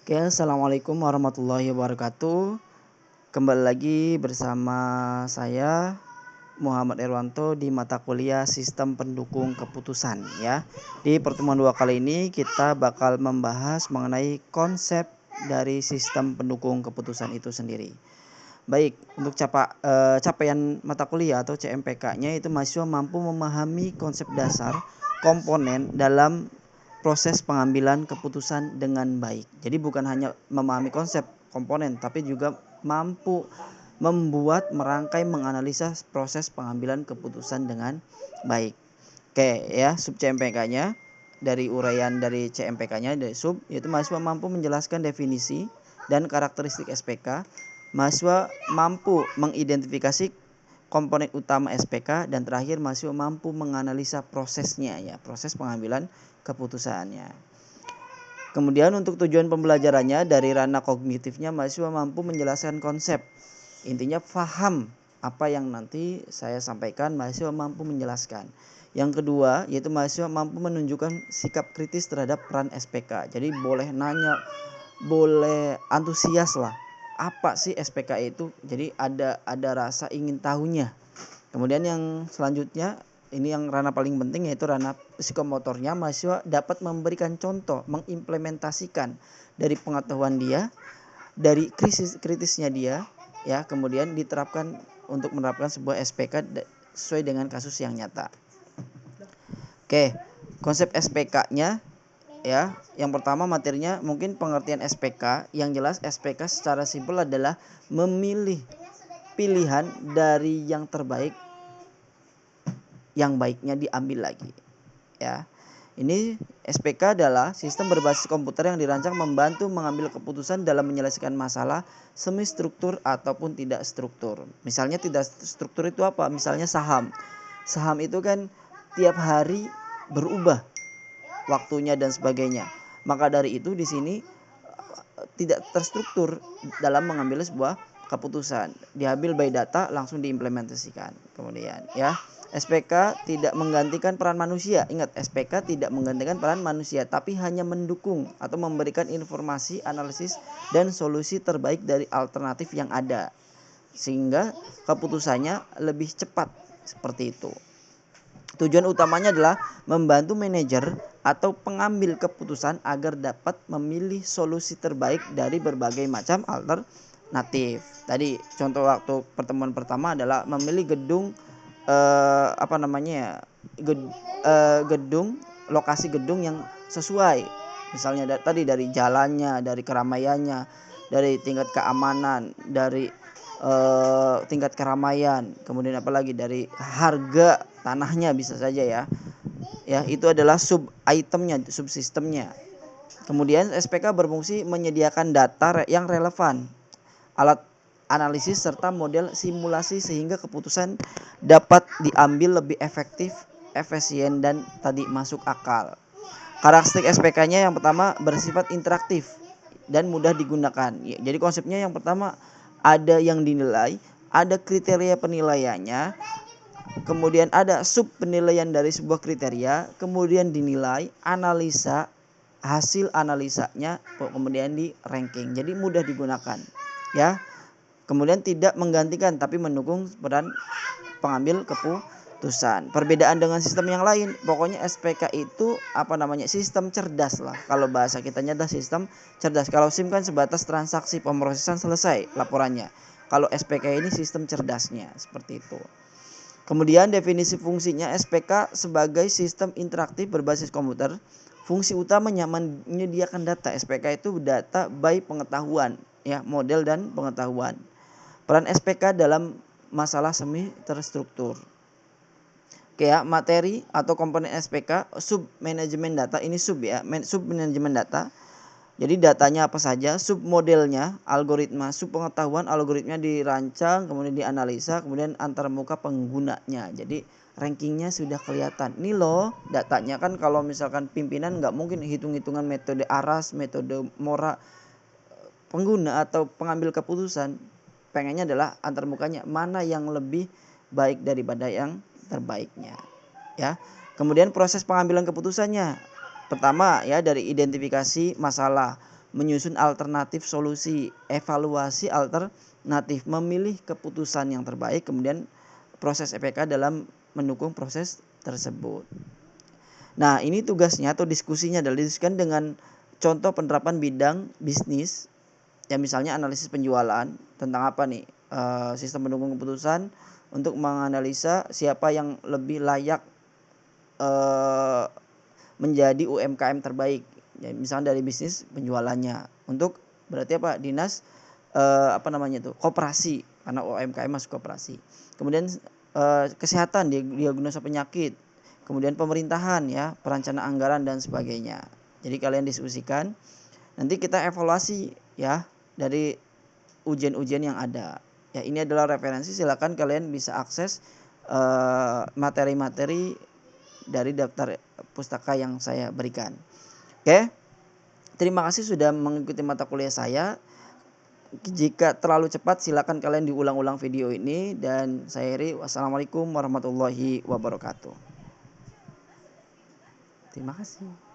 Oke, assalamualaikum warahmatullahi wabarakatuh. Kembali lagi bersama saya Muhammad Irwanto di mata kuliah Sistem Pendukung Keputusan ya. Di pertemuan dua kali ini kita bakal membahas mengenai konsep dari sistem pendukung keputusan itu sendiri. Baik, untuk capaian mata kuliah atau CMPK-nya itu mahasiswa mampu memahami konsep dasar komponen dalam proses pengambilan keputusan dengan baik. Jadi bukan hanya memahami konsep komponen, tapi juga mampu membuat, merangkai, menganalisa proses pengambilan keputusan dengan baik. Oke ya, sub CMPK-nya dari uraian dari CMPK-nya dari sub yaitu mahasiswa mampu menjelaskan definisi dan karakteristik SPK. Mahasiswa mampu mengidentifikasi komponen utama SPK, dan terakhir mahasiswa mampu menganalisa prosesnya ya, proses pengambilan keputusannya. Kemudian untuk tujuan pembelajarannya dari ranah kognitifnya mahasiswa mampu menjelaskan konsep. Intinya paham apa yang nanti saya sampaikan, mahasiswa mampu menjelaskan. Yang kedua yaitu mahasiswa mampu menunjukkan sikap kritis terhadap peran SPK. Jadi boleh nanya, boleh antusias lah. Apa sih SPK itu? Jadi ada rasa ingin tahunya. Kemudian yang selanjutnya ini yang ranah paling penting yaitu ranah psikomotornya. Mahasiswa dapat memberikan contoh, mengimplementasikan dari pengetahuan dia, dari kritisnya dia ya, kemudian diterapkan untuk menerapkan sebuah SPK sesuai dengan kasus yang nyata. Oke, konsep SPK-nya ya. Yang pertama materinya mungkin pengertian SPK. Yang jelas SPK secara simpel adalah memilih pilihan dari yang terbaik, yang baiknya diambil lagi ya. Ini SPK adalah sistem berbasis komputer yang dirancang membantu mengambil keputusan dalam menyelesaikan masalah semi struktur ataupun tidak struktur. Misalnya tidak struktur itu apa? Misalnya saham. Saham itu kan tiap hari berubah waktunya dan sebagainya. Maka dari itu di sini tidak terstruktur dalam mengambil sebuah keputusan. Diambil by data langsung diimplementasikan. Kemudian ya, SPK tidak menggantikan peran manusia. Ingat, SPK tidak menggantikan peran manusia, tapi hanya mendukung atau memberikan informasi, analisis, dan solusi terbaik dari alternatif yang ada, sehingga keputusannya lebih cepat seperti itu. Tujuan utamanya adalah membantu manajer atau pengambil keputusan agar dapat memilih solusi terbaik dari berbagai macam alternatif. Tadi contoh waktu pertemuan pertama adalah memilih gedung gedung, lokasi gedung yang sesuai. Misalnya tadi dari jalannya, dari keramaiannya, dari tingkat keamanan, dari tingkat keramaian, kemudian apalagi dari harga tanahnya bisa saja ya. Ya, itu adalah sub itemnya, subsistemnya. Kemudian SPK berfungsi menyediakan data yang relevan, alat analisis serta model simulasi sehingga keputusan dapat diambil lebih efektif, efisien, dan tadi masuk akal. Karakteristik SPK-nya yang pertama bersifat interaktif dan mudah digunakan. Ya, jadi konsepnya yang pertama ada yang dinilai, ada kriteria penilaiannya, kemudian ada sub penilaian dari sebuah kriteria, kemudian dinilai, analisa, hasil analisanya, kemudian di ranking. Jadi mudah digunakan ya. Kemudian tidak menggantikan tapi mendukung peran pengambil keputusan. Perbedaan dengan sistem yang lain, pokoknya SPK itu sistem cerdas lah. Kalau bahasa kitanya adalah sistem cerdas. Kalau SIM kan sebatas transaksi, pemrosesan, selesai laporannya. Kalau SPK ini sistem cerdasnya seperti itu. Kemudian definisi fungsinya, SPK sebagai sistem interaktif berbasis komputer. Fungsi utamanya menyediakan data. SPK itu data by pengetahuan ya, model dan pengetahuan. Peran SPK dalam masalah semi terstruktur. Oke ya, materi atau komponen SPK, sub manajemen data, ini sub ya, sub manajemen data. Jadi datanya apa saja, sub modelnya, algoritma, sub pengetahuan, algoritma dirancang, kemudian dianalisa, kemudian antar muka penggunanya. Jadi rankingnya sudah kelihatan. Ini loh datanya, kan kalau misalkan pimpinan nggak mungkin hitung-hitungan metode ARAS, metode MORA. Pengguna atau pengambil keputusan pengennya adalah antar mukanya mana yang lebih baik daripada yang terbaiknya ya. Kemudian proses pengambilan keputusannya, pertama ya dari identifikasi masalah, menyusun alternatif solusi, evaluasi alternatif, memilih keputusan yang terbaik, kemudian proses EPK dalam mendukung proses tersebut. Nah, ini tugasnya atau diskusinya adalah diskusikan dengan contoh penerapan bidang bisnis, ya misalnya analisis penjualan tentang apa nih, sistem pendukung keputusan untuk menganalisa siapa yang lebih layak menjadi UMKM terbaik, ya misalnya dari bisnis penjualannya, untuk berarti apa, dinas koperasi, karena UMKM masuk koperasi. Kemudian kesehatan, diagnosa penyakit, kemudian pemerintahan, ya perencanaan anggaran dan sebagainya. Jadi kalian diskusikan, nanti kita evaluasi ya dari ujian-ujian yang ada. Ya ini adalah referensi, silakan kalian bisa akses materi-materi dari daftar pustaka yang saya berikan. Oke, terima kasih sudah mengikuti mata kuliah saya. Jika terlalu cepat silakan kalian diulang-ulang video ini, dan saya Heri, wassalamualaikum warahmatullahi wabarakatuh. Terima kasih.